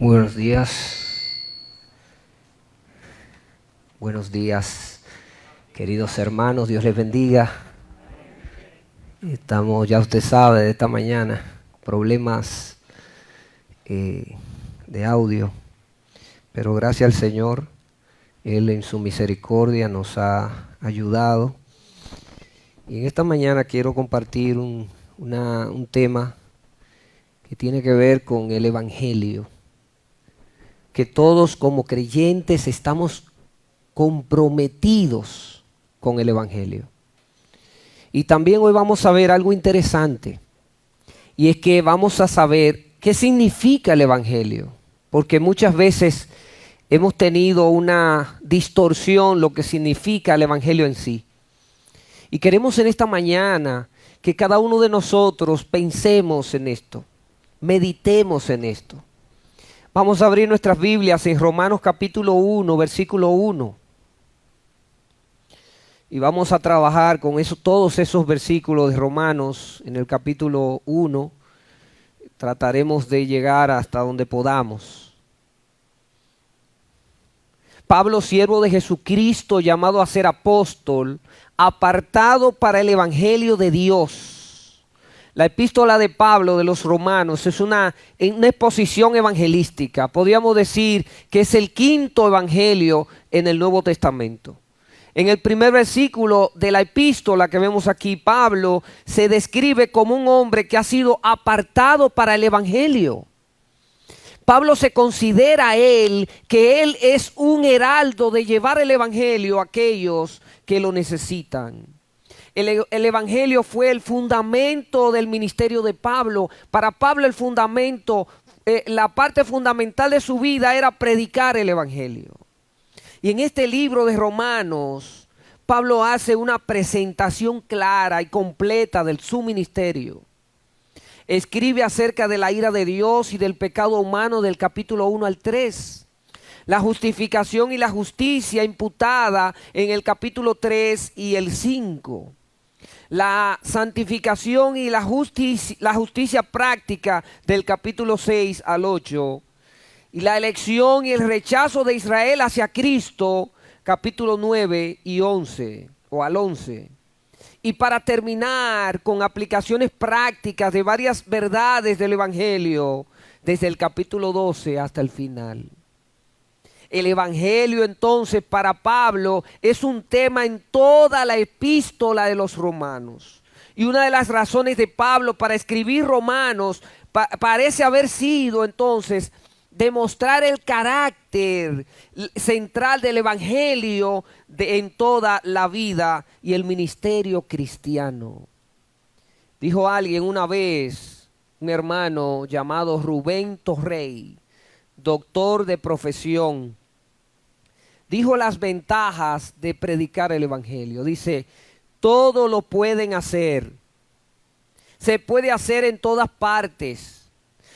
Muy buenos días. Buenos días, queridos hermanos. Dios les bendiga. Estamos, ya usted sabe, de esta mañana, problemas de audio. Pero gracias al Señor, Él en su misericordia nos ha ayudado. Y en esta mañana quiero compartir un tema que tiene que ver con el Evangelio. Que todos como creyentes estamos comprometidos con el Evangelio. Y también hoy vamos a ver algo interesante, y es que vamos a saber qué significa el Evangelio, porque muchas veces hemos tenido una distorsión lo que significa el Evangelio en sí. Y queremos en esta mañana que cada uno de nosotros pensemos en esto, meditemos en esto. Vamos a abrir nuestras Biblias en Romanos capítulo 1, versículo 1. Y vamos a trabajar con eso, todos esos versículos de Romanos en el capítulo 1. Trataremos de llegar hasta donde podamos. Pablo, siervo de Jesucristo, llamado a ser apóstol, apartado para el Evangelio de Dios. La epístola de Pablo de los Romanos es una exposición evangelística. Podríamos decir que es el quinto evangelio en el Nuevo Testamento. En el primer versículo de la epístola que vemos aquí, Pablo se describe como un hombre que ha sido apartado para el Evangelio. Pablo se considera que él es un heraldo de llevar el Evangelio a aquellos que lo necesitan. El Evangelio fue el fundamento del ministerio de Pablo. Para Pablo el fundamento, la parte fundamental de su vida era predicar el Evangelio. Y en este libro de Romanos, Pablo hace una presentación clara y completa de su ministerio. Escribe acerca de la ira de Dios y del pecado humano del capítulo 1 al 3. La justificación y la justicia imputada en el capítulo 3 y el 5. La santificación y la justicia práctica del capítulo 6 al 8. Y la elección y el rechazo de Israel hacia Cristo, capítulo 9 y 11, o al 11. Y para terminar con aplicaciones prácticas de varias verdades del Evangelio, desde el capítulo 12 hasta el final. El Evangelio entonces para Pablo es un tema en toda la epístola de los Romanos. Y una de las razones de Pablo para escribir Romanos parece haber sido entonces demostrar el carácter central del Evangelio en toda la vida y el ministerio cristiano. Dijo alguien una vez, un hermano llamado Rubén Torrey, doctor de profesión, dijo las ventajas de predicar el Evangelio. Dice, todo lo pueden hacer, se puede hacer en todas partes.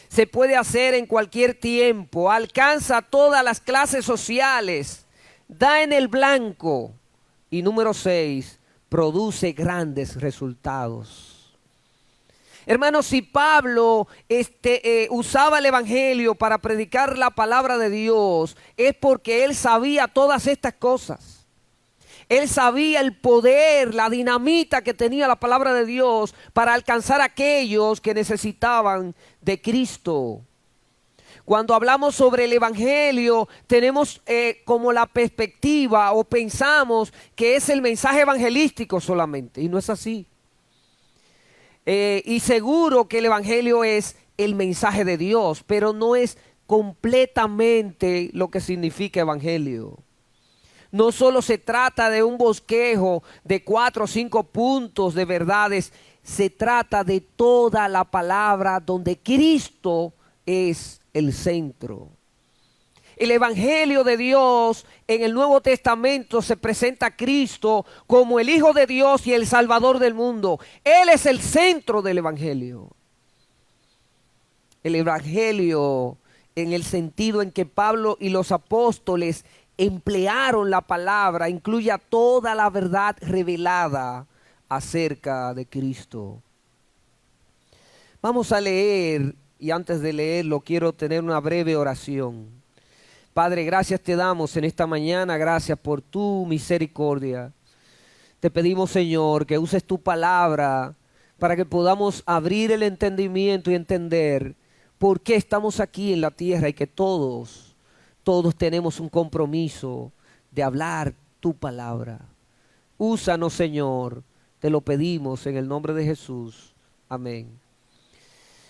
Se puede hacer en cualquier tiempo, alcanza todas las clases sociales, da en el blanco. Y número 6, produce grandes resultados. Hermanos, si Pablo usaba el Evangelio para predicar la palabra de Dios, es porque él sabía todas estas cosas. Él sabía el poder, la dinamita que tenía la palabra de Dios para alcanzar a aquellos que necesitaban de Cristo. Cuando hablamos sobre el Evangelio, tenemos como la perspectiva o pensamos que es el mensaje evangelístico solamente, y no es así. Y seguro que el Evangelio es el mensaje de Dios, pero no es completamente lo que significa Evangelio. No solo se trata de un bosquejo de 4 o 5 puntos de verdades, se trata de toda la palabra donde Cristo es el centro. El Evangelio de Dios en el Nuevo Testamento se presenta a Cristo como el Hijo de Dios y el Salvador del mundo. Él es el centro del Evangelio. El Evangelio en el sentido en que Pablo y los apóstoles emplearon la palabra, incluye a toda la verdad revelada acerca de Cristo. Vamos a leer y antes de leerlo quiero tener una breve oración. Padre, gracias te damos en esta mañana, gracias por tu misericordia. Te pedimos, Señor, que uses tu palabra para que podamos abrir el entendimiento y entender por qué estamos aquí en la tierra y que todos tenemos un compromiso de hablar tu palabra. Úsanos, Señor, te lo pedimos en el nombre de Jesús. Amén.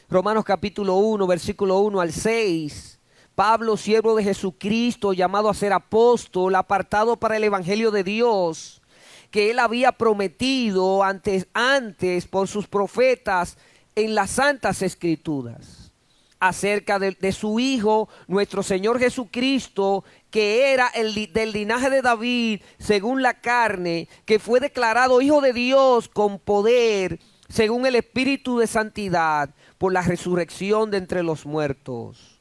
Romanos capítulo 1, versículo 1 al 6. Pablo, siervo de Jesucristo, llamado a ser apóstol, apartado para el evangelio de Dios, que él había prometido antes por sus profetas en las santas escrituras, acerca de su Hijo, nuestro Señor Jesucristo, que era del linaje de David, según la carne, que fue declarado Hijo de Dios con poder, según el Espíritu de santidad, por la resurrección de entre los muertos,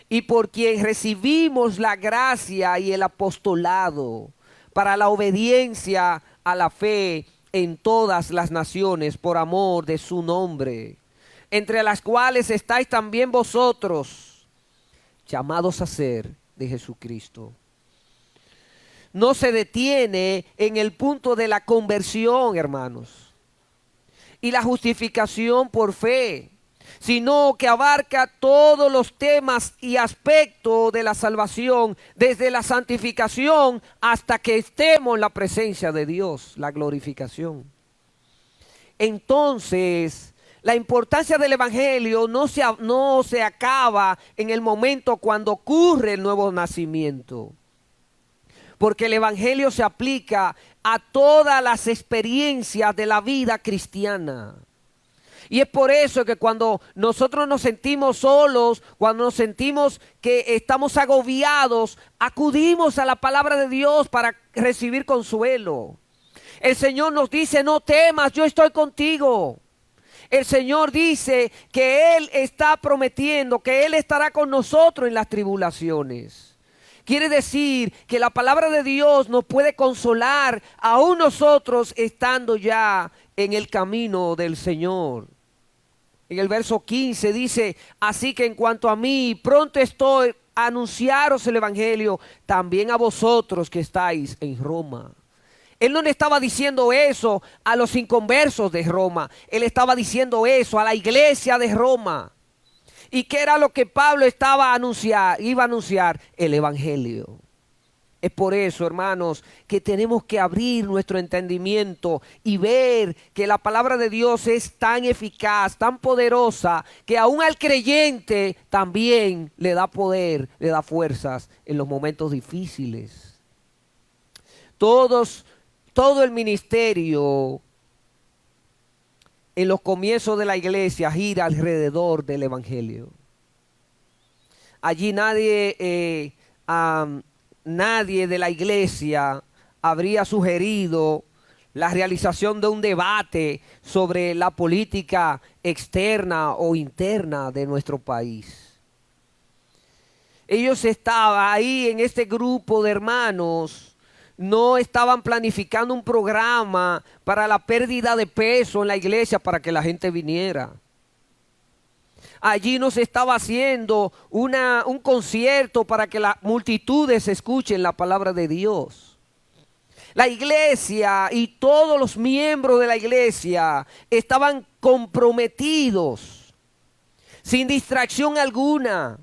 y por quien recibimos la gracia y el apostolado, para la obediencia a la fe en todas las naciones por amor de su nombre, entre las cuales estáis también vosotros, llamados a ser de Jesucristo. No se detiene en el punto de la conversión, hermanos, y la justificación por fe, sino que abarca todos los temas y aspectos de la salvación, desde la santificación hasta que estemos en la presencia de Dios, la glorificación. Entonces, la importancia del evangelio no se acaba en el momento cuando ocurre el nuevo nacimiento, porque el evangelio se aplica a todas las experiencias de la vida cristiana. Y es por eso que cuando nosotros nos sentimos solos, cuando nos sentimos que estamos agobiados, acudimos a la palabra de Dios para recibir consuelo. El Señor nos dice: no temas, yo estoy contigo. El Señor dice que Él está prometiendo que Él estará con nosotros en las tribulaciones. Quiere decir que la palabra de Dios nos puede consolar aún nosotros estando ya en el camino del Señor. En el verso 15 dice: así que en cuanto a mí, pronto estoy a anunciaros el evangelio también a vosotros que estáis en Roma. Él no le estaba diciendo eso a los inconversos de Roma, él estaba diciendo eso a la iglesia de Roma. ¿Y qué era lo que Pablo iba a anunciar? El evangelio. Es por eso, hermanos, que tenemos que abrir nuestro entendimiento y ver que la palabra de Dios es tan eficaz, tan poderosa, que aún al creyente también le da poder, le da fuerzas en los momentos difíciles. Todo el ministerio en los comienzos de la iglesia gira alrededor del evangelio. Allí nadie de la iglesia habría sugerido la realización de un debate sobre la política externa o interna de nuestro país. Ellos estaban ahí en este grupo de hermanos, no estaban planificando un programa para la pérdida de peso en la iglesia para que la gente viniera. Allí no se estaba haciendo un concierto para que las multitudes escuchen la palabra de Dios. La iglesia y todos los miembros de la iglesia estaban comprometidos, sin distracción alguna,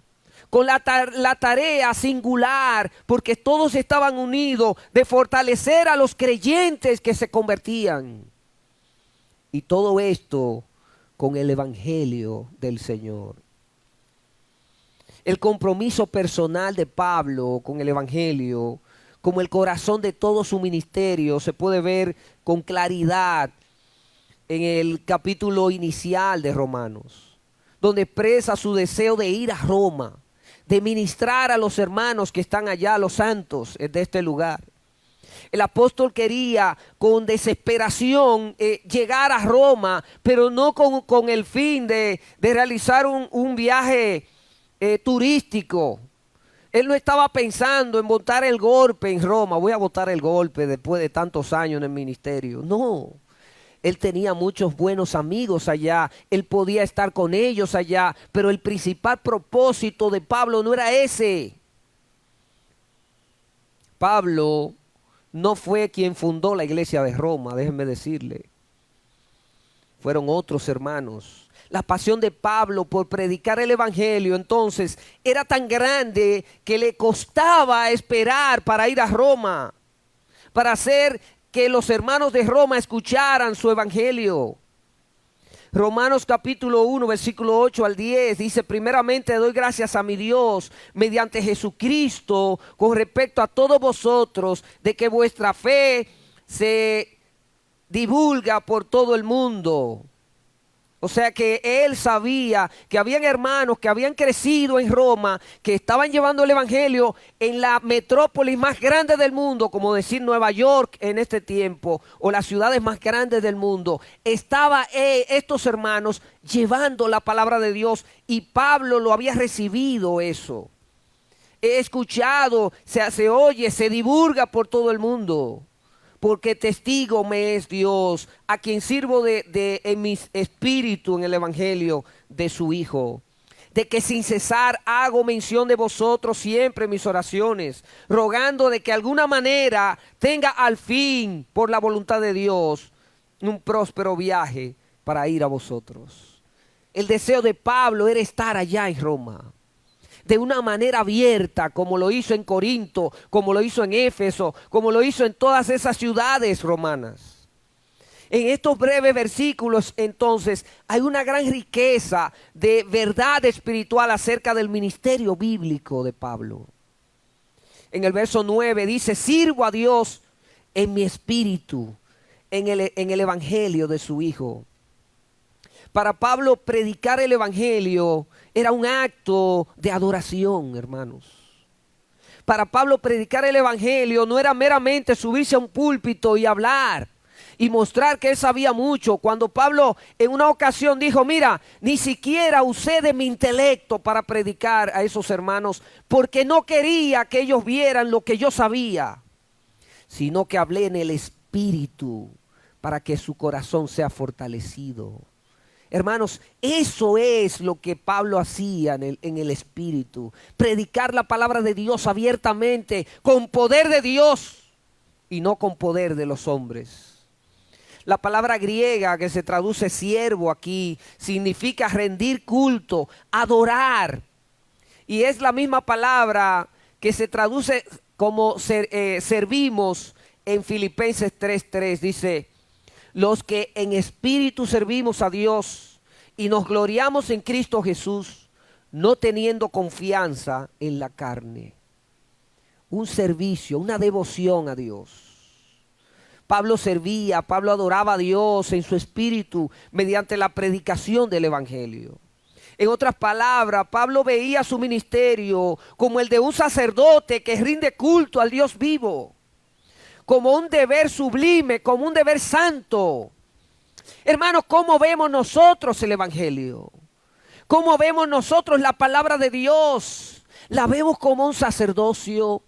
con la tarea singular, porque todos estaban unidos de fortalecer a los creyentes que se convertían. Y todo esto con el evangelio del Señor. El compromiso personal de Pablo con el evangelio, como el corazón de todo su ministerio, se puede ver con claridad en el capítulo inicial de Romanos, donde expresa su deseo de ir a Roma, de ministrar a los hermanos que están allá, los santos de este lugar. El apóstol quería con desesperación llegar a Roma, pero no con el fin de realizar un viaje turístico. Él no estaba pensando en botar el golpe en Roma. Voy a botar el golpe después de tantos años en el ministerio. No. Él tenía muchos buenos amigos allá, él podía estar con ellos allá, pero el principal propósito de Pablo no era ese. Pablo no fue quien fundó la iglesia de Roma, déjenme decirle. Fueron otros hermanos. La pasión de Pablo por predicar el evangelio entonces era tan grande que le costaba esperar para ir a Roma, para hacer que los hermanos de Roma escucharan su evangelio. Romanos capítulo 1, versículo 8 al 10 dice: primeramente doy gracias a mi Dios mediante Jesucristo con respecto a todos vosotros, de que vuestra fe se divulga por todo el mundo. O sea que él sabía que habían hermanos que habían crecido en Roma, que estaban llevando el evangelio en la metrópolis más grande del mundo, como decir Nueva York en este tiempo, o las ciudades más grandes del mundo. Estaban estos hermanos llevando la palabra de Dios y Pablo lo había recibido eso. He escuchado, se oye, se divulga por todo el mundo. Porque testigo me es Dios, a quien sirvo en mi espíritu en el evangelio de su Hijo, de que sin cesar hago mención de vosotros siempre en mis oraciones, rogando de que alguna manera tenga al fin, por la voluntad de Dios, un próspero viaje para ir a vosotros. El deseo de Pablo era estar allá en Roma, de una manera abierta, como lo hizo en Corinto, como lo hizo en Éfeso, como lo hizo en todas esas ciudades romanas. En estos breves versículos, entonces, hay una gran riqueza de verdad espiritual acerca del ministerio bíblico de Pablo. En el verso 9 dice: sirvo a Dios en mi espíritu, en el evangelio de su Hijo. Para Pablo, predicar el evangelio era un acto de adoración, hermanos. Para Pablo, predicar el evangelio no era meramente subirse a un púlpito y hablar y mostrar que él sabía mucho. Cuando Pablo en una ocasión dijo: mira, ni siquiera usé de mi intelecto para predicar a esos hermanos, porque no quería que ellos vieran lo que yo sabía, sino que hablé en el espíritu para que su corazón sea fortalecido. Hermanos, eso es lo que Pablo hacía en el Espíritu. Predicar la palabra de Dios abiertamente, con poder de Dios y no con poder de los hombres. La palabra griega que se traduce siervo aquí significa rendir culto, adorar. Y es la misma palabra que se traduce como servimos en Filipenses 3:3. Dice: los que en espíritu servimos a Dios y nos gloriamos en Cristo Jesús, no teniendo confianza en la carne. Un servicio, una devoción a Dios. Pablo servía, Pablo adoraba a Dios en su espíritu mediante la predicación del evangelio. En otras palabras, Pablo veía su ministerio como el de un sacerdote que rinde culto al Dios vivo, como un deber sublime, como un deber santo. Hermanos, ¿cómo vemos nosotros el evangelio? ¿Cómo vemos nosotros la palabra de Dios? ¿La vemos como un sacerdocio?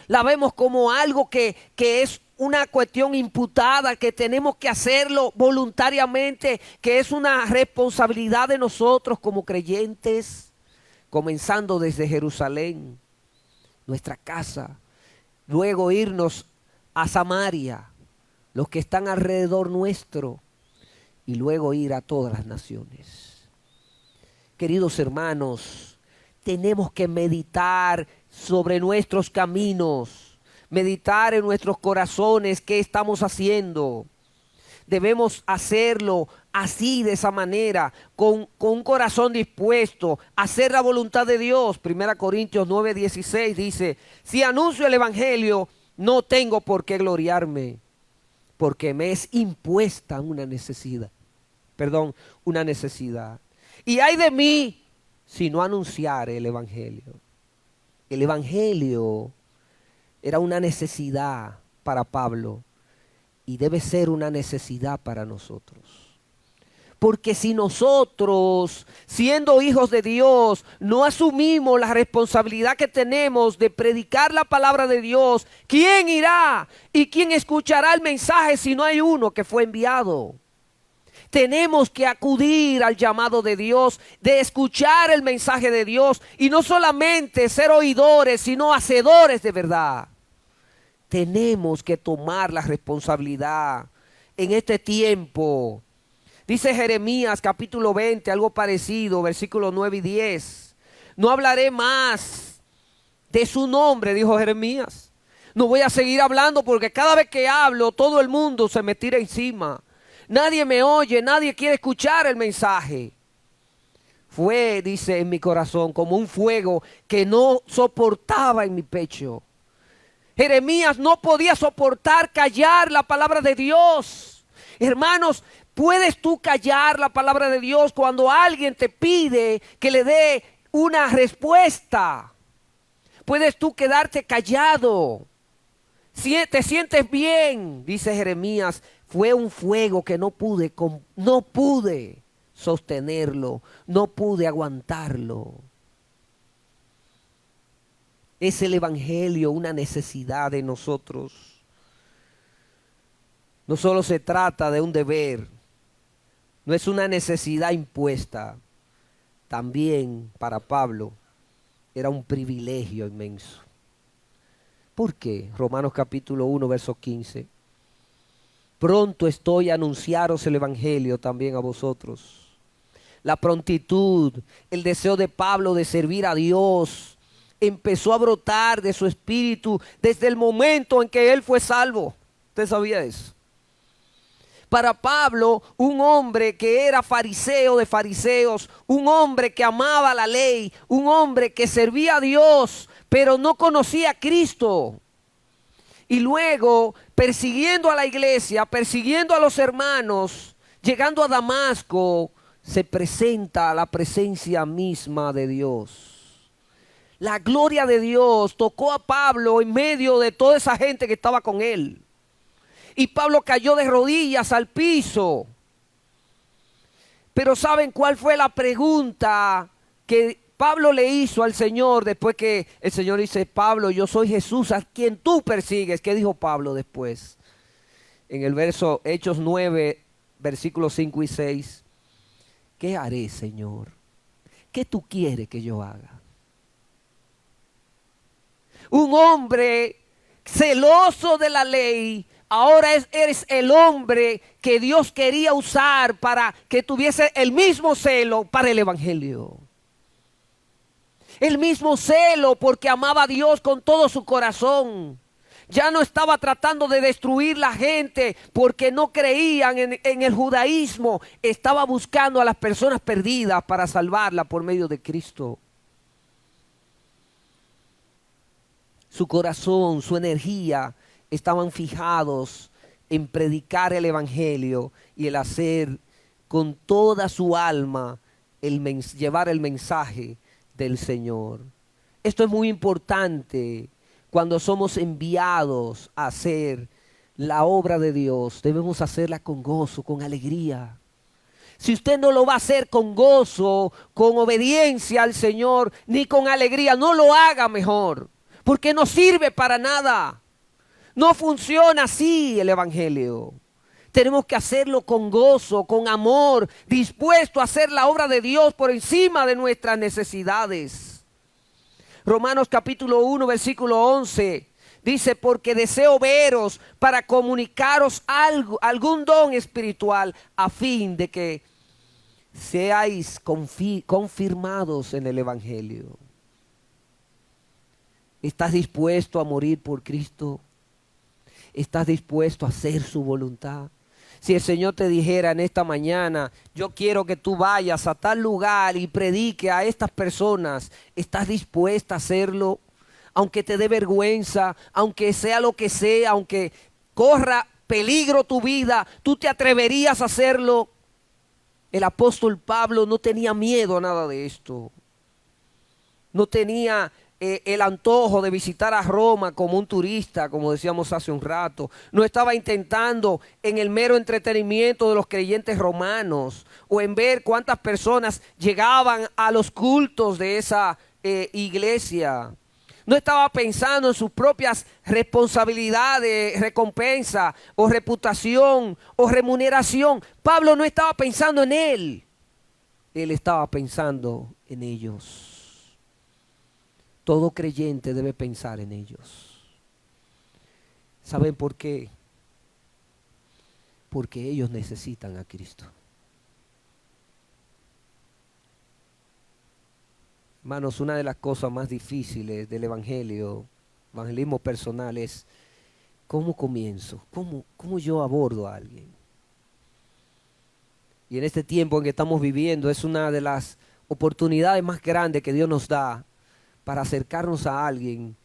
¿La vemos como algo que es una cuestión imputada, que tenemos que hacerlo voluntariamente, que es una responsabilidad de nosotros como creyentes, comenzando desde Jerusalén, nuestra casa, luego irnos a Samaria, los que están alrededor nuestro, y luego ir a todas las naciones? Queridos hermanos, tenemos que meditar sobre nuestros caminos, meditar en nuestros corazones qué estamos haciendo. Debemos hacerlo así, de esa manera, con un corazón dispuesto a hacer la voluntad de Dios. 1 Corintios 9:16 dice: si anuncio el evangelio, no tengo por qué gloriarme, porque me es impuesta una necesidad. Una necesidad. Y ay de mí si no anunciare el evangelio. El evangelio era una necesidad para Pablo y debe ser una necesidad para nosotros. Porque si nosotros, siendo hijos de Dios, no asumimos la responsabilidad que tenemos de predicar la palabra de Dios, ¿quién irá y quién escuchará el mensaje si no hay uno que fue enviado? Tenemos que acudir al llamado de Dios, de escuchar el mensaje de Dios y no solamente ser oidores, sino hacedores de verdad. Tenemos que tomar la responsabilidad en este tiempo. Dice Jeremías capítulo 20, algo parecido, versículos 9 y 10. No hablaré más de su nombre, dijo Jeremías. No voy a seguir hablando porque cada vez que hablo todo el mundo se me tira encima. Nadie me oye, nadie quiere escuchar el mensaje. Fue, dice, en mi corazón como un fuego que no soportaba en mi pecho. Jeremías no podía soportar callar la palabra de Dios. Hermanos, ¿puedes tú callar la palabra de Dios cuando alguien te pide que le dé una respuesta? ¿Puedes tú quedarte callado? Si te sientes bien, dice Jeremías, fue un fuego que no pude sostenerlo, no pude aguantarlo. Es el evangelio una necesidad de nosotros. No solo se trata de un deber, no es una necesidad impuesta. También para Pablo era un privilegio inmenso. ¿Por qué? Romanos capítulo 1, verso 15. Pronto estoy a anunciaros el evangelio también a vosotros. La prontitud, el deseo de Pablo de servir a Dios empezó a brotar de su espíritu desde el momento en que él fue salvo. ¿Usted sabía eso? Para Pablo, un hombre que era fariseo de fariseos, un hombre que amaba la ley, un hombre que servía a Dios, pero no conocía a Cristo. Y luego, persiguiendo a la iglesia, persiguiendo a los hermanos, llegando a Damasco, se presenta a la presencia misma de Dios. La gloria de Dios tocó a Pablo en medio de toda esa gente que estaba con él. Y Pablo cayó de rodillas al piso. Pero ¿saben cuál fue la pregunta que Pablo le hizo al Señor después que el Señor dice: Pablo, yo soy Jesús a quien tú persigues? ¿Qué dijo Pablo después? En el verso Hechos 9, versículos 5 y 6. ¿Qué haré, Señor? ¿Qué tú quieres que yo haga? Un hombre celoso de la ley, ahora eres el hombre que Dios quería usar para que tuviese el mismo celo para el evangelio. El mismo celo porque amaba a Dios con todo su corazón. Ya no estaba tratando de destruir la gente porque no creían en el judaísmo. Estaba buscando a las personas perdidas para salvarlas por medio de Cristo. Su corazón, su energía estaban fijados en predicar el evangelio y el hacer con toda su alma, llevar el mensaje del Señor. Esto es muy importante. Cuando somos enviados a hacer la obra de Dios, debemos hacerla con gozo, con alegría. Si usted no lo va a hacer con gozo, con obediencia al Señor, ni con alegría, no lo haga mejor, porque no sirve para nada. No funciona así el evangelio. Tenemos que hacerlo con gozo, con amor, dispuesto a hacer la obra de Dios por encima de nuestras necesidades. Romanos capítulo 1, versículo 11, dice: porque deseo veros para comunicaros algún don espiritual, a fin de que seáis confirmados en el evangelio. ¿Estás dispuesto a morir por Cristo? ¿Estás dispuesto a hacer su voluntad? Si el Señor te dijera en esta mañana: yo quiero que tú vayas a tal lugar y predique a estas personas, ¿estás dispuesta a hacerlo? Aunque te dé vergüenza, aunque sea lo que sea, aunque corra peligro tu vida, ¿tú te atreverías a hacerlo? El apóstol Pablo no tenía miedo a nada de esto. No tenía el antojo de visitar a Roma como un turista, como decíamos hace un rato. No estaba intentando en el mero entretenimiento de los creyentes romanos o en ver cuántas personas llegaban a los cultos de esa iglesia. No estaba pensando en sus propias responsabilidades, recompensa o reputación o remuneración. Pablo no estaba pensando en él. Él estaba pensando en ellos. Todo creyente debe pensar en ellos. ¿Saben por qué? Porque ellos necesitan a Cristo. Hermanos, una de las cosas más difíciles del evangelismo personal es cómo comienzo, cómo yo abordo a alguien. Y en este tiempo en que estamos viviendo es una de las oportunidades más grandes que Dios nos da para acercarnos a alguien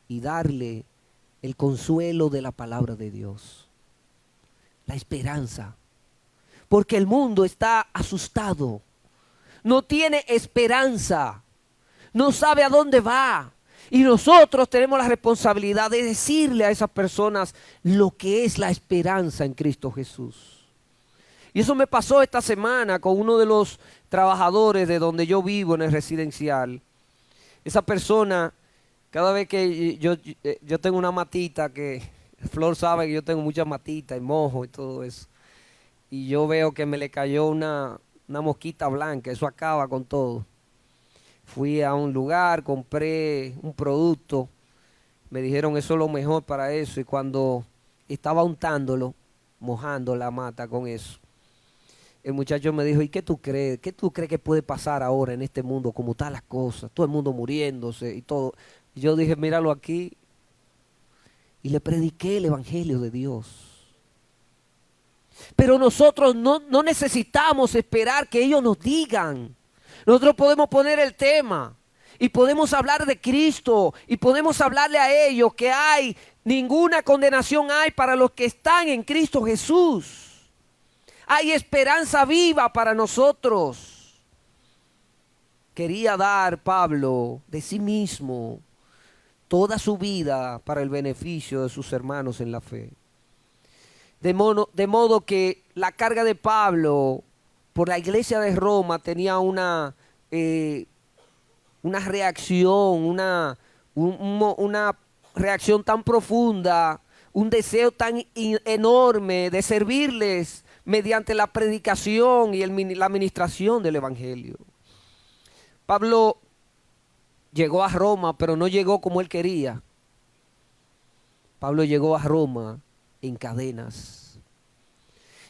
y darle el consuelo de la palabra de Dios, la esperanza. Porque el mundo está asustado, no tiene esperanza, no sabe a dónde va. Y nosotros tenemos la responsabilidad de decirle a esas personas lo que es la esperanza en Cristo Jesús. Y eso me pasó esta semana con uno de los trabajadores de donde yo vivo en el residencial. Esa persona, cada vez que yo tengo una matita, que Flor sabe que yo tengo muchas matitas y mojo y todo eso, y yo veo que me le cayó una mosquita blanca, eso acaba con todo. Fui a un lugar, compré un producto, me dijeron eso es lo mejor para eso, y cuando estaba untándolo, mojando la mata con eso, el muchacho me dijo, ¿y qué tú crees? ¿Qué tú crees que puede pasar ahora en este mundo? Como están las cosas, todo el mundo muriéndose y todo. Y yo dije, míralo aquí. Y le prediqué el evangelio de Dios. Pero nosotros no necesitamos esperar que ellos nos digan. Nosotros podemos poner el tema y podemos hablar de Cristo y podemos hablarle a ellos que hay ninguna condenación hay para los que están en Cristo Jesús. Hay esperanza viva para nosotros. Quería dar Pablo de sí mismo toda su vida para el beneficio de sus hermanos en la fe. De modo que la carga de Pablo por la iglesia de Roma tenía una reacción, una reacción tan profunda, un deseo tan enorme de servirles mediante la predicación y la administración del evangelio. Pablo llegó a Roma, pero no llegó como él quería. Pablo llegó a Roma en cadenas.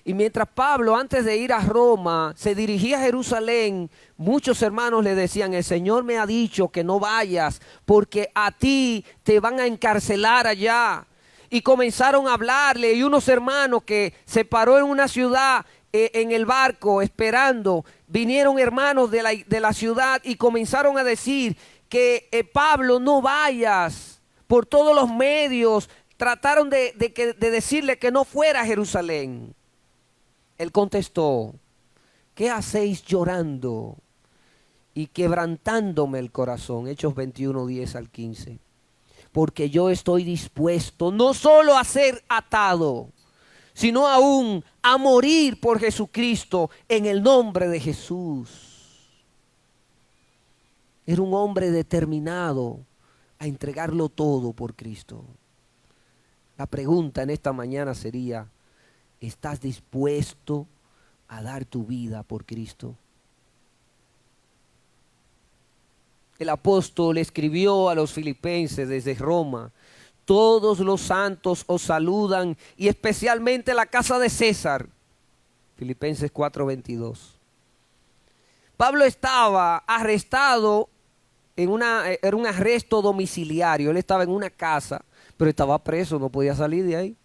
Y mientras Pablo, antes de ir a Roma, se dirigía a Jerusalén, muchos hermanos le decían, el Señor me ha dicho que no vayas, porque a ti te van a encarcelar allá. Y comenzaron a hablarle, y unos hermanos que se paró en una ciudad, en el barco, esperando, vinieron hermanos de la ciudad y comenzaron a decir que Pablo, no vayas. Por todos los medios trataron de decirle que no fuera a Jerusalén. Él contestó, ¿qué hacéis llorando y quebrantándome el corazón? Hechos 21, 10 al 15. Porque yo estoy dispuesto no solo a ser atado, sino aún a morir por Jesucristo en el nombre de Jesús. Era un hombre determinado a entregarlo todo por Cristo. La pregunta en esta mañana sería, ¿estás dispuesto a dar tu vida por Cristo? El apóstol escribió a los filipenses desde Roma, todos los santos os saludan y especialmente la casa de César. Filipenses 4:22. Pablo estaba arrestado era un arresto domiciliario, él estaba en una casa, pero estaba preso, no podía salir de ahí.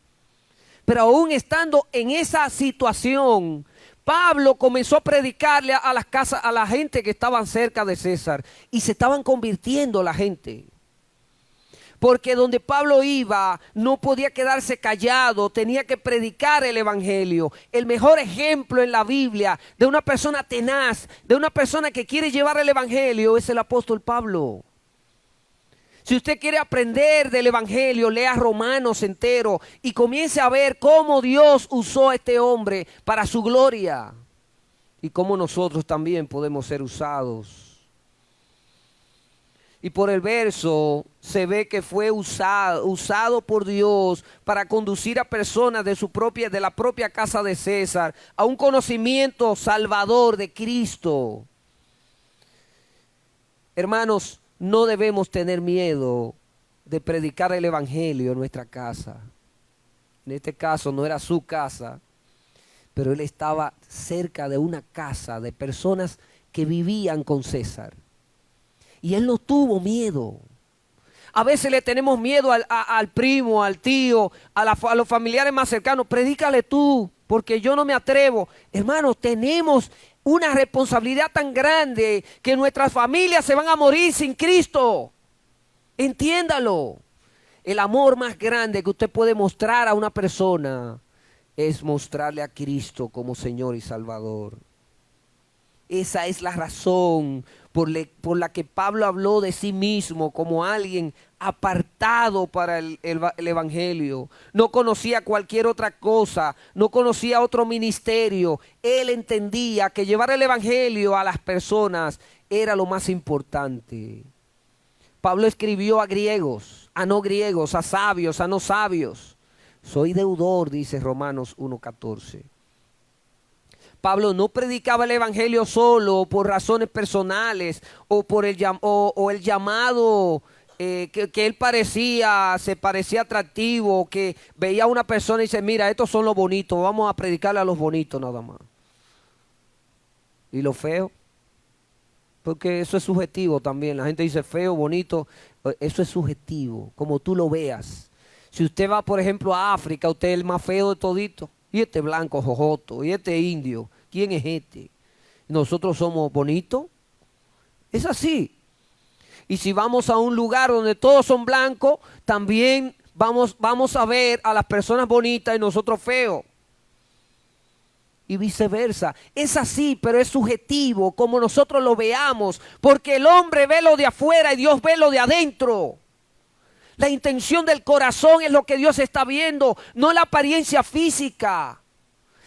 Pero aún estando en esa situación, Pablo comenzó a predicarle a las casas, a la gente que estaban cerca de César, y se estaban convirtiendo la gente. Porque donde Pablo iba no podía quedarse callado, tenía que predicar el evangelio. El mejor ejemplo en la Biblia de una persona tenaz, de una persona que quiere llevar el evangelio, es el apóstol Pablo. Si usted quiere aprender del Evangelio, lea Romanos entero y comience a ver cómo Dios usó a este hombre para su gloria y cómo nosotros también podemos ser usados. Y por el verso se ve que fue usado por Dios para conducir a personas de la propia casa de César a un conocimiento salvador de Cristo. Hermanos, no debemos tener miedo de predicar el Evangelio en nuestra casa. En este caso no era su casa, pero él estaba cerca de una casa de personas que vivían con César. Y él no tuvo miedo. A veces le tenemos miedo al primo, al tío, a los familiares más cercanos. Predícale tú, porque yo no me atrevo. Hermanos, tenemos una responsabilidad tan grande que nuestras familias se van a morir sin Cristo. Entiéndalo. El amor más grande que usted puede mostrar a una persona es mostrarle a Cristo como Señor y Salvador. Esa es la razón por la que Pablo habló de sí mismo como alguien apartado para el Evangelio. No conocía cualquier otra cosa, no conocía otro ministerio. Él entendía que llevar el Evangelio a las personas era lo más importante. Pablo escribió a griegos, a no griegos, a sabios, a no sabios. Soy deudor, dice Romanos 1:14. Pablo no predicaba el Evangelio solo por razones personales o por el llamado que él se parecía atractivo, que veía a una persona y dice, mira, estos son los bonitos, vamos a predicarle a los bonitos nada más. ¿Y lo feo? Porque eso es subjetivo también. La gente dice feo, bonito, eso es subjetivo, como tú lo veas. Si usted va, por ejemplo, a África, usted es el más feo de todito. Y este blanco jojoto, y este indio, ¿quién es este? ¿Nosotros somos bonitos? Es así. Y si vamos a un lugar donde todos son blancos, también vamos a ver a las personas bonitas y nosotros feos. Y viceversa. Es así, pero es subjetivo, como nosotros lo veamos, porque el hombre ve lo de afuera y Dios ve lo de adentro. La intención del corazón es lo que Dios está viendo, no la apariencia física.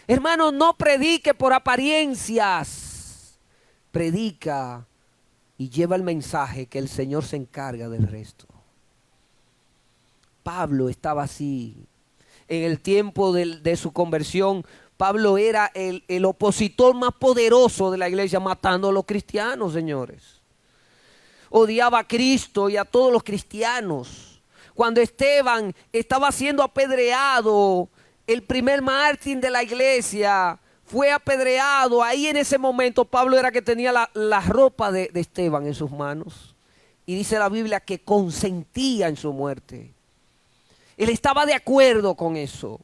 Hermano, no predique por apariencias. Predica y lleva el mensaje que el Señor se encarga del resto. Pablo estaba así. En el tiempo de su conversión, Pablo era el opositor más poderoso de la iglesia, matando a los cristianos, señores. Odiaba a Cristo y a todos los cristianos. Cuando Esteban estaba siendo apedreado, el primer mártir de la iglesia fue apedreado. Ahí en ese momento Pablo era que tenía la ropa de Esteban en sus manos. Y dice la Biblia que consentía en su muerte. Él estaba de acuerdo con eso.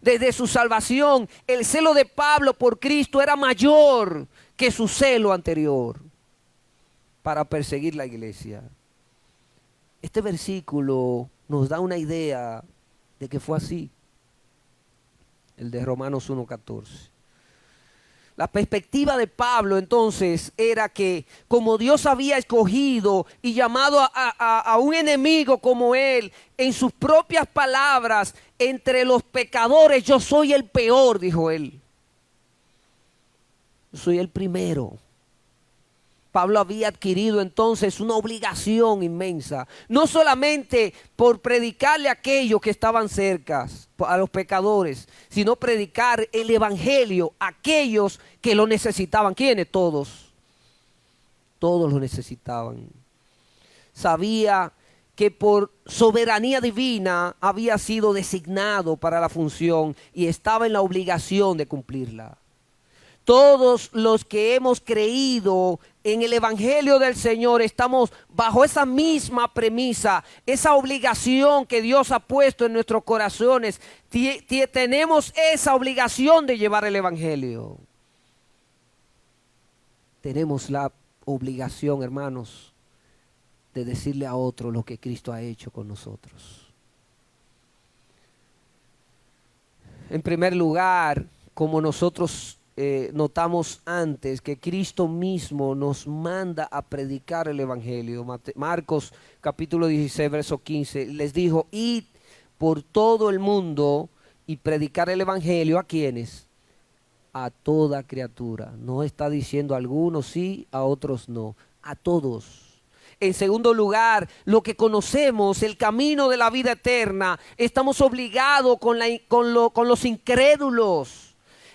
Desde su salvación, el celo de Pablo por Cristo era mayor que su celo anterior para perseguir la iglesia. Este versículo nos da una idea de que fue así. El de Romanos 1:14. La perspectiva de Pablo entonces era que como Dios había escogido y llamado a un enemigo como él, en sus propias palabras, entre los pecadores yo soy el peor, dijo él. Yo soy el primero. Pablo había adquirido entonces una obligación inmensa, no solamente por predicarle a aquellos que estaban cerca, a los pecadores, sino predicar el evangelio a aquellos que lo necesitaban. ¿Quiénes? Todos. Todos lo necesitaban. Sabía que por soberanía divina había sido designado para la función y estaba en la obligación de cumplirla. Todos los que hemos creído en el Evangelio del Señor estamos bajo esa misma premisa, esa obligación que Dios ha puesto en nuestros corazones. Tenemos esa obligación de llevar el Evangelio. Tenemos la obligación, hermanos, de decirle a otro lo que Cristo ha hecho con nosotros. En primer lugar, como nosotros notamos antes que Cristo mismo nos manda a predicar el Evangelio. Marcos capítulo 16, verso 15, les dijo, id por todo el mundo y predicar el Evangelio. ¿A quiénes? A toda criatura. No está diciendo a algunos sí, a otros no. A todos. En segundo lugar, lo que conocemos, el camino de la vida eterna, estamos obligados con los incrédulos.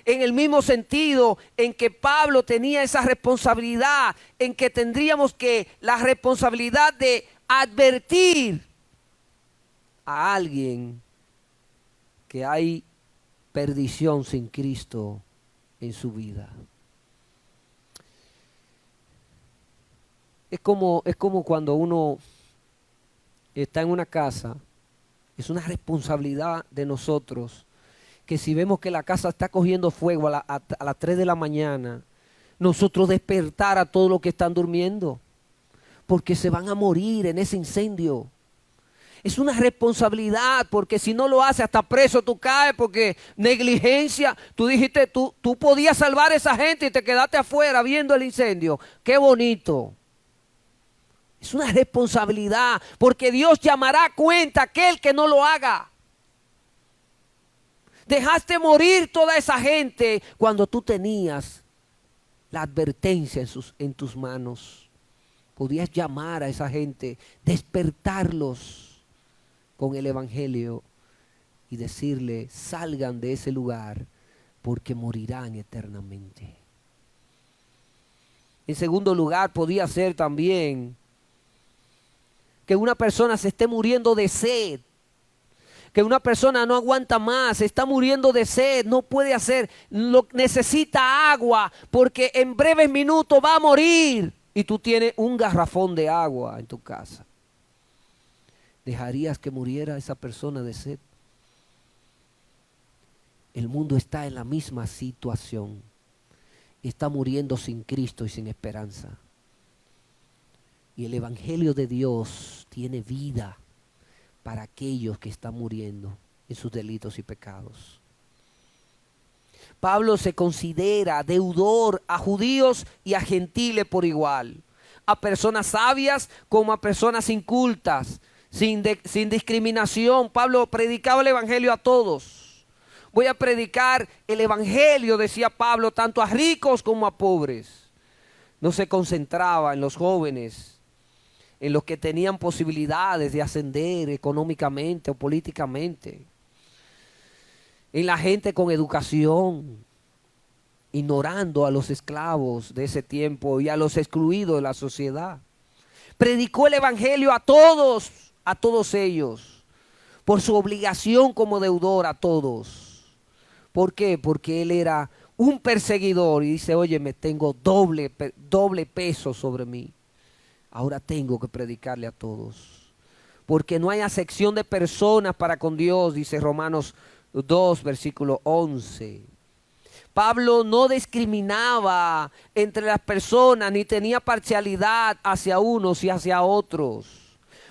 En el mismo sentido en que Pablo tenía esa responsabilidad, en que tendríamos que la responsabilidad de advertir a alguien que hay perdición sin Cristo en su vida. Es como cuando uno está en una casa, es una responsabilidad de nosotros, que si vemos que la casa está cogiendo fuego a las 3 de la mañana, nosotros despertar a todos los que están durmiendo, porque se van a morir en ese incendio. Es una responsabilidad, porque si no lo haces, hasta preso tú caes, porque negligencia. Tú dijiste, tú podías salvar a esa gente y te quedaste afuera viendo el incendio. ¡Qué bonito! Es una responsabilidad, porque Dios llamará a cuenta a aquel que no lo haga. Dejaste morir toda esa gente cuando tú tenías la advertencia en tus manos. Podías llamar a esa gente, despertarlos con el Evangelio y decirle, salgan de ese lugar porque morirán eternamente. En segundo lugar, podía ser también que una persona se esté muriendo de sed, que una persona no aguanta más, está muriendo de sed, no puede hacer, necesita agua porque en breves minutos va a morir y tú tienes un garrafón de agua en tu casa. ¿Dejarías que muriera esa persona de sed? El mundo está en la misma situación. Está muriendo sin Cristo y sin esperanza. Y el Evangelio de Dios tiene vida para aquellos que están muriendo en sus delitos y pecados. Pablo se considera deudor a judíos y a gentiles por igual. A personas sabias como a personas incultas. Sin discriminación, Pablo predicaba el Evangelio a todos. Voy a predicar el Evangelio, decía Pablo, tanto a ricos como a pobres. No se concentraba en los jóvenes, en los que tenían posibilidades de ascender económicamente o políticamente, en la gente con educación, ignorando a los esclavos de ese tiempo y a los excluidos de la sociedad. Predicó el Evangelio a todos ellos, por su obligación como deudor a todos. ¿Por qué? Porque él era un perseguidor y dice, oye, me tengo doble peso sobre mí. Ahora tengo que predicarle a todos. Porque no hay acepción de personas para con Dios, dice Romanos 2, versículo 11. Pablo no discriminaba entre las personas ni tenía parcialidad hacia unos y hacia otros.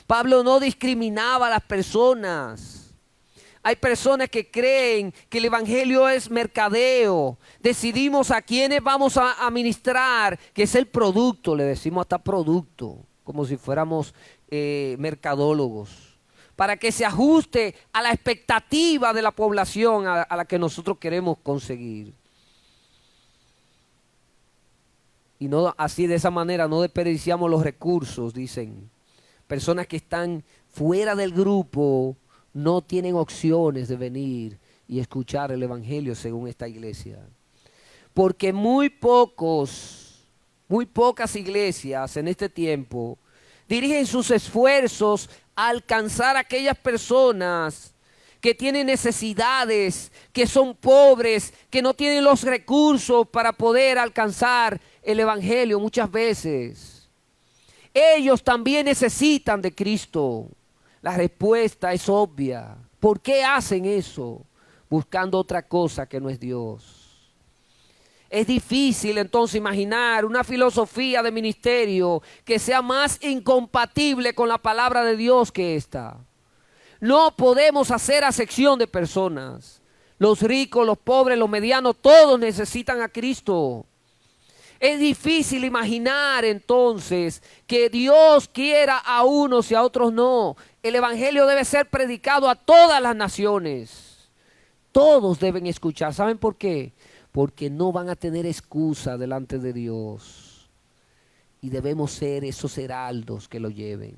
Pablo no discriminaba a las personas. Hay personas que creen que el Evangelio es mercadeo. Decidimos a quiénes vamos a ministrar, que es el producto, le decimos hasta producto, como si fuéramos mercadólogos, para que se ajuste a la expectativa de la población a la que nosotros queremos conseguir. Y no así, de esa manera, no desperdiciamos los recursos, dicen. Personas que están fuera del grupo no tienen opciones de venir y escuchar el Evangelio según esta iglesia. Porque muy pocas iglesias en este tiempo dirigen sus esfuerzos a alcanzar a aquellas personas que tienen necesidades, que son pobres, que no tienen los recursos para poder alcanzar el Evangelio muchas veces. Ellos también necesitan de Cristo. La respuesta es obvia. ¿Por qué hacen eso? Buscando otra cosa que no es Dios. Es difícil entonces imaginar una filosofía de ministerio que sea más incompatible con la palabra de Dios que esta. No podemos hacer acepción de personas. Los ricos, los pobres, los medianos, todos necesitan a Cristo. Es difícil imaginar entonces que Dios quiera a unos y a otros no. El evangelio debe ser predicado a todas las naciones. Todos deben escuchar. ¿Saben por qué? Porque no van a tener excusa delante de Dios. Y debemos ser esos heraldos que lo lleven.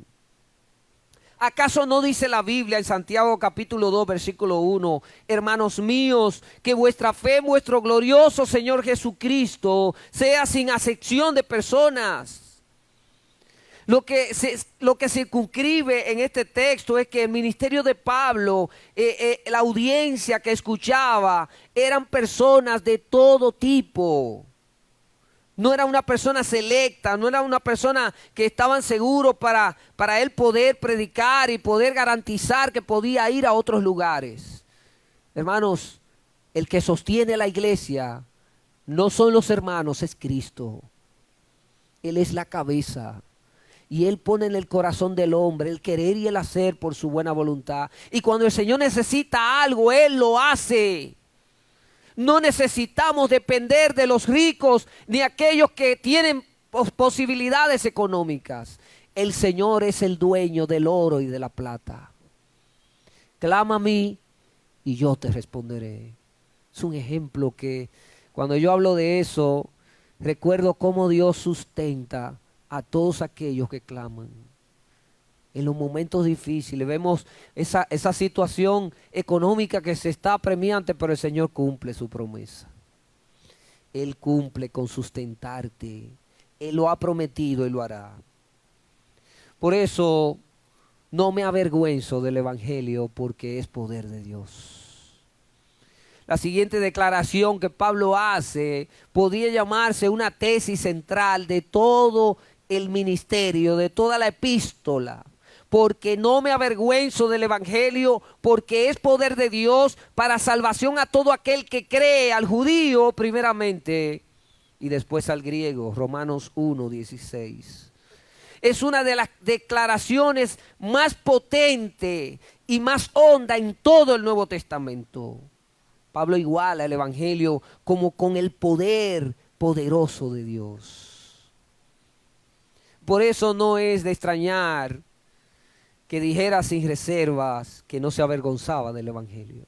¿Acaso no dice la Biblia en Santiago capítulo 2 versículo 1? Hermanos míos, que vuestra fe en vuestro glorioso Señor Jesucristo sea sin acepción de personas. Lo que circunscribe en este texto es que el ministerio de Pablo, la audiencia que escuchaba, eran personas de todo tipo. No era una persona selecta, no era una persona que estaban seguros para él poder predicar y poder garantizar que podía ir a otros lugares. Hermanos, el que sostiene la iglesia no son los hermanos, es Cristo. Él es la cabeza. Y Él pone en el corazón del hombre el querer y el hacer por su buena voluntad. Y cuando el Señor necesita algo, Él lo hace. No necesitamos depender de los ricos ni aquellos que tienen posibilidades económicas. El Señor es el dueño del oro y de la plata. Clama a mí y yo te responderé. Es un ejemplo que cuando yo hablo de eso, recuerdo cómo Dios sustenta a todos aquellos que claman. En los momentos difíciles vemos esa situación económica que se está apremiante, pero el Señor cumple su promesa. Él cumple con sustentarte. Él lo ha prometido y lo hará. Por eso no me avergüenzo del evangelio, porque es poder de Dios. La siguiente declaración que Pablo hace podría llamarse una tesis central de todo el ministerio, de toda la epístola. Porque no me avergüenzo del evangelio, porque es poder de Dios para salvación a todo aquel que cree, al judío primeramente y después al griego. Romanos 1:16. Es una de las declaraciones más potentes y más honda en todo el Nuevo Testamento. Pablo iguala el evangelio como con el poder poderoso de Dios. Por eso no es de extrañar que dijera sin reservas que no se avergonzaba del evangelio.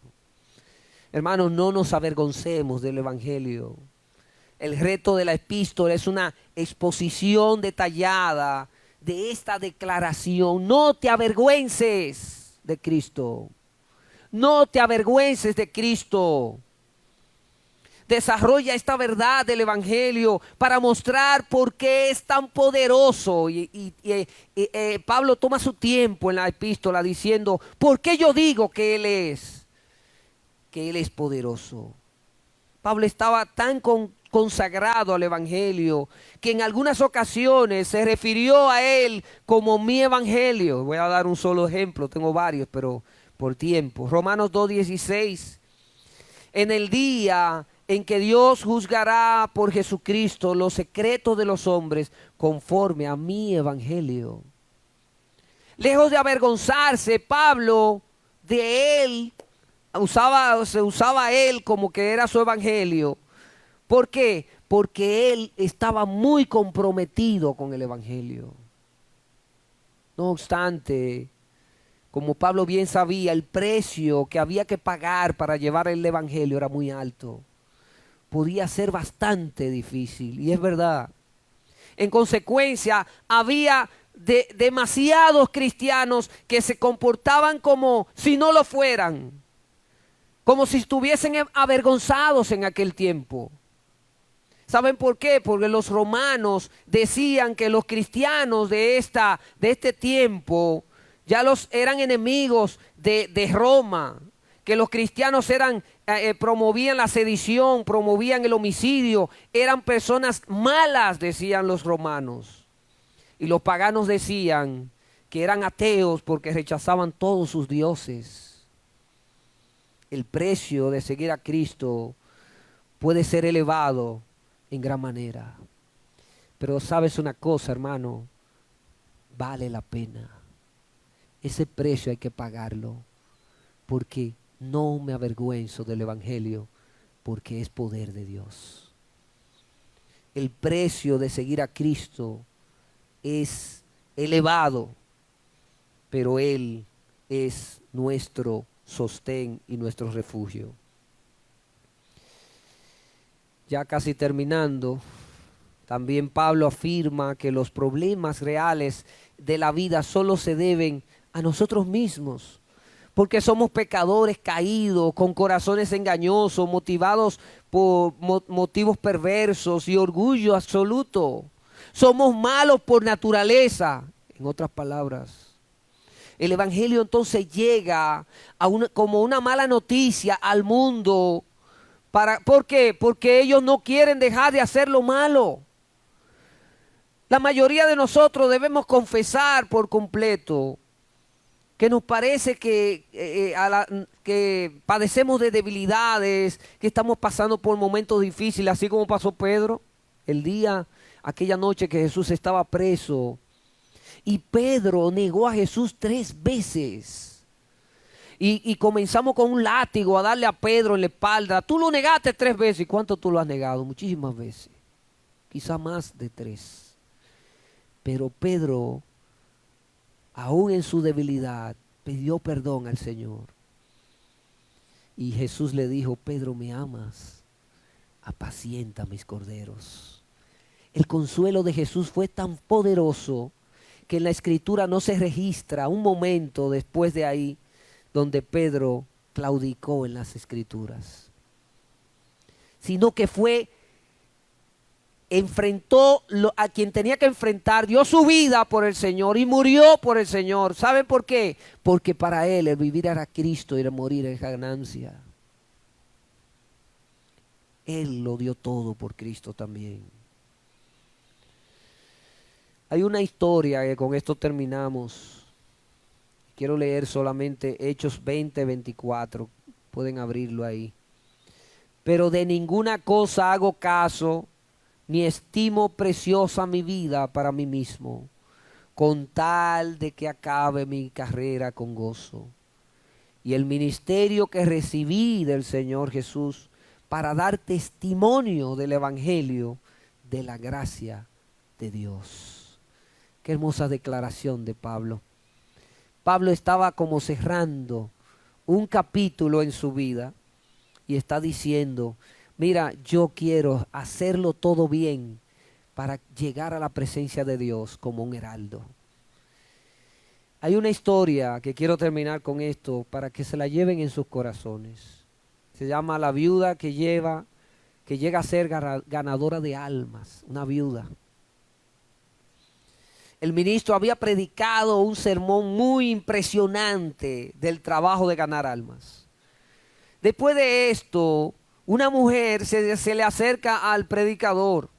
Hermanos, no nos avergoncemos del evangelio. El reto de la epístola es una exposición detallada de esta declaración. No te avergüences de Cristo. No te avergüences de Cristo. Desarrolla esta verdad del evangelio para mostrar por qué es tan poderoso. Pablo toma su tiempo en la epístola diciendo, ¿por qué yo digo que Él es poderoso? Pablo estaba tan consagrado al evangelio que en algunas ocasiones se refirió a él como mi evangelio. Voy a dar un solo ejemplo, tengo varios, pero por tiempo. Romanos 2:16. En el día en que Dios juzgará por Jesucristo los secretos de los hombres conforme a mi evangelio. Lejos de avergonzarse, Pablo de él, se usaba él como que era su evangelio. ¿Por qué? Porque él estaba muy comprometido con el evangelio. No obstante, como Pablo bien sabía, el precio que había que pagar para llevar el evangelio era muy alto. Podía ser bastante difícil, y es verdad. En consecuencia, había demasiados cristianos que se comportaban como si no lo fueran, como si estuviesen avergonzados en aquel tiempo. ¿Saben por qué? Porque los romanos decían que los cristianos de este tiempo ya eran enemigos de Roma, que los cristianos promovían la sedición, promovían el homicidio, eran personas malas, decían los romanos. Y los paganos decían que eran ateos porque rechazaban todos sus dioses. El precio de seguir a Cristo puede ser elevado en gran manera. Pero sabes una cosa, hermano, vale la pena. Ese precio hay que pagarlo, porque no me avergüenzo del Evangelio, porque es poder de Dios. El precio de seguir a Cristo es elevado, pero Él es nuestro sostén y nuestro refugio. Ya casi terminando, también Pablo afirma que los problemas reales de la vida solo se deben a nosotros mismos, porque somos pecadores caídos, con corazones engañosos, motivados por motivos perversos y orgullo absoluto. Somos malos por naturaleza, en otras palabras. El Evangelio entonces llega como una mala noticia al mundo. ¿Por qué? Porque ellos no quieren dejar de hacer lo malo. La mayoría de nosotros debemos confesar por completo que nos parece que padecemos de debilidades, que estamos pasando por momentos difíciles, así como pasó Pedro aquella noche que Jesús estaba preso. Y Pedro negó a Jesús 3 veces. Y comenzamos con un látigo a darle a Pedro en la espalda. Tú lo negaste 3 veces. ¿Y cuánto tú lo has negado? Muchísimas veces. Quizá más de 3. Pero Pedro, aún en su debilidad, pidió perdón al Señor. Y Jesús le dijo: Pedro, ¿me amas? Apacienta mis corderos. El consuelo de Jesús fue tan poderoso que en la Escritura no se registra un momento después de ahí donde Pedro claudicó en las Escrituras, sino que enfrentó a quien tenía que enfrentar, dio su vida por el Señor y murió por el Señor. ¿Saben por qué? Porque para él el vivir era Cristo y el morir es ganancia. Él lo dio todo por Cristo también. Hay una historia que con esto terminamos. Quiero leer solamente Hechos 20:24. Pueden abrirlo ahí. Pero de ninguna cosa hago caso, ni estimo preciosa mi vida para mí mismo, con tal de que acabe mi carrera con gozo y el ministerio que recibí del Señor Jesús para dar testimonio del Evangelio de la gracia de Dios. Qué hermosa declaración de Pablo. Pablo estaba como cerrando un capítulo en su vida y está diciendo: mira, yo quiero hacerlo todo bien para llegar a la presencia de Dios como un heraldo. Hay una historia que quiero terminar con esto para que se la lleven en sus corazones. Se llama La viuda que llega a ser ganadora de almas, una viuda. El ministro había predicado un sermón muy impresionante del trabajo de ganar almas. Después de esto, una mujer se le acerca al predicador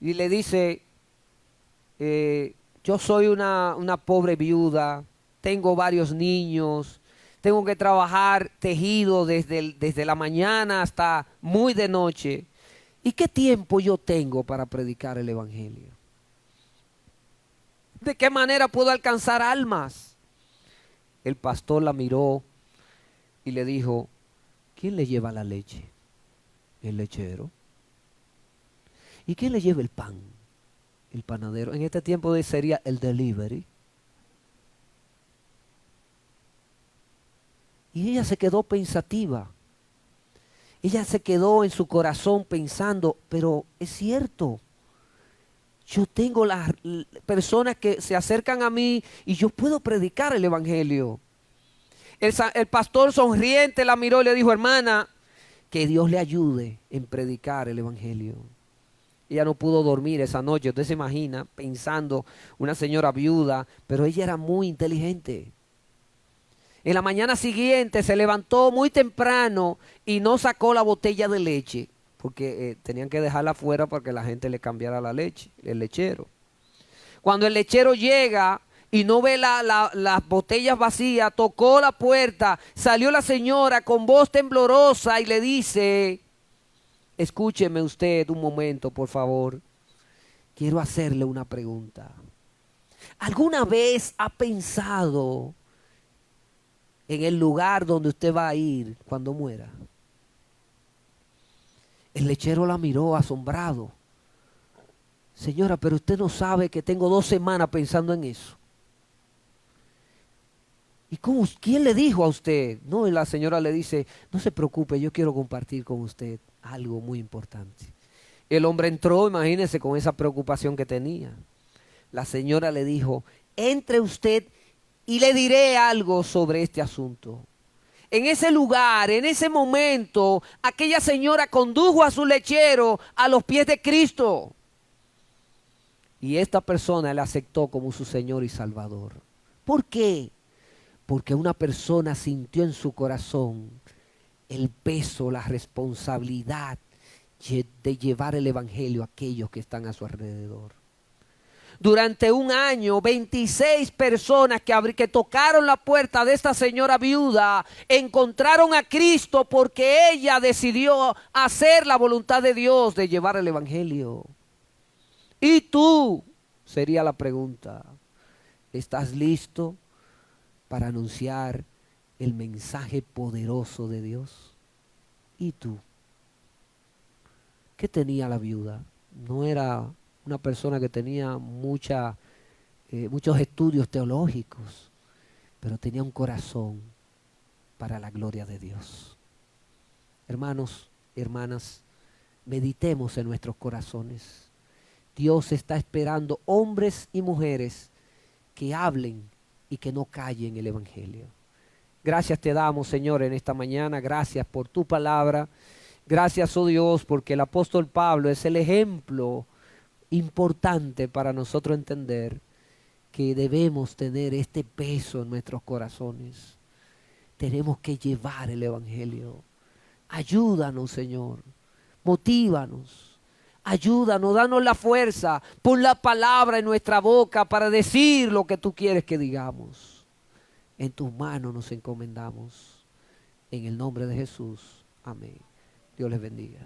y le dice: yo soy una pobre viuda, tengo varios niños, tengo que trabajar tejido desde la mañana hasta muy de noche. ¿Y qué tiempo yo tengo para predicar el Evangelio? ¿De qué manera puedo alcanzar almas? El pastor la miró y le dijo: ¿quién le lleva la leche? El lechero. ¿Y quién le lleva el pan? El panadero. En este tiempo sería el delivery. Y ella se quedó pensativa. Ella se quedó en su corazón pensando: pero es cierto, yo tengo las personas que se acercan a mí y yo puedo predicar el Evangelio. El pastor sonriente la miró y le dijo: hermana, que Dios le ayude en predicar el Evangelio. Ella no pudo dormir esa noche. Usted se imagina pensando, una señora viuda, pero ella era muy inteligente. En la mañana siguiente se levantó muy temprano y no sacó la botella de leche, porque tenían que dejarla afuera para que la gente le cambiara la leche, el lechero. Cuando el lechero llega y no ve las botellas vacías, tocó la puerta, salió la señora con voz temblorosa y le dice: escúcheme usted un momento, por favor. Quiero hacerle una pregunta. ¿Alguna vez ha pensado en el lugar donde usted va a ir cuando muera. El lechero la miró asombrado. Señora, pero usted no sabe que tengo 2 semanas pensando en eso. ¿Y cómo? ¿Quién le dijo a usted? No, y la señora le dice, no se preocupe, yo quiero compartir con usted algo muy importante. El hombre entró, imagínese, con esa preocupación que tenía. La señora le dijo, entre usted y le diré algo sobre este asunto. En ese lugar, en ese momento, aquella señora condujo a su lechero a los pies de Cristo. Y esta persona le aceptó como su Señor y Salvador. ¿Por qué? Porque una persona sintió en su corazón el peso, la responsabilidad de llevar el evangelio a aquellos que están a su alrededor. Durante un año, 26 personas que tocaron la puerta de esta señora viuda encontraron a Cristo porque ella decidió hacer la voluntad de Dios de llevar el evangelio. ¿Y tú? Sería la pregunta. ¿Estás listo para anunciar el mensaje poderoso de Dios? ¿Y tú? ¿Qué tenía la viuda? No era una persona que tenía muchos estudios teológicos, pero tenía un corazón para la gloria de Dios. Hermanos, hermanas, meditemos en nuestros corazones. Dios está esperando hombres y mujeres que hablen y que no callen el evangelio. Gracias te damos, Señor, en esta mañana. Gracias por tu palabra. Gracias, oh Dios, porque el apóstol Pablo es el ejemplo importante para nosotros entender que debemos tener este peso en nuestros corazones. Tenemos que llevar el evangelio. Ayúdanos, Señor. Motívanos. Ayúdanos, danos la fuerza. Pon la palabra en nuestra boca para decir lo que tú quieres que digamos. En tus manos nos encomendamos. En el nombre de Jesús. Amén. Dios les bendiga.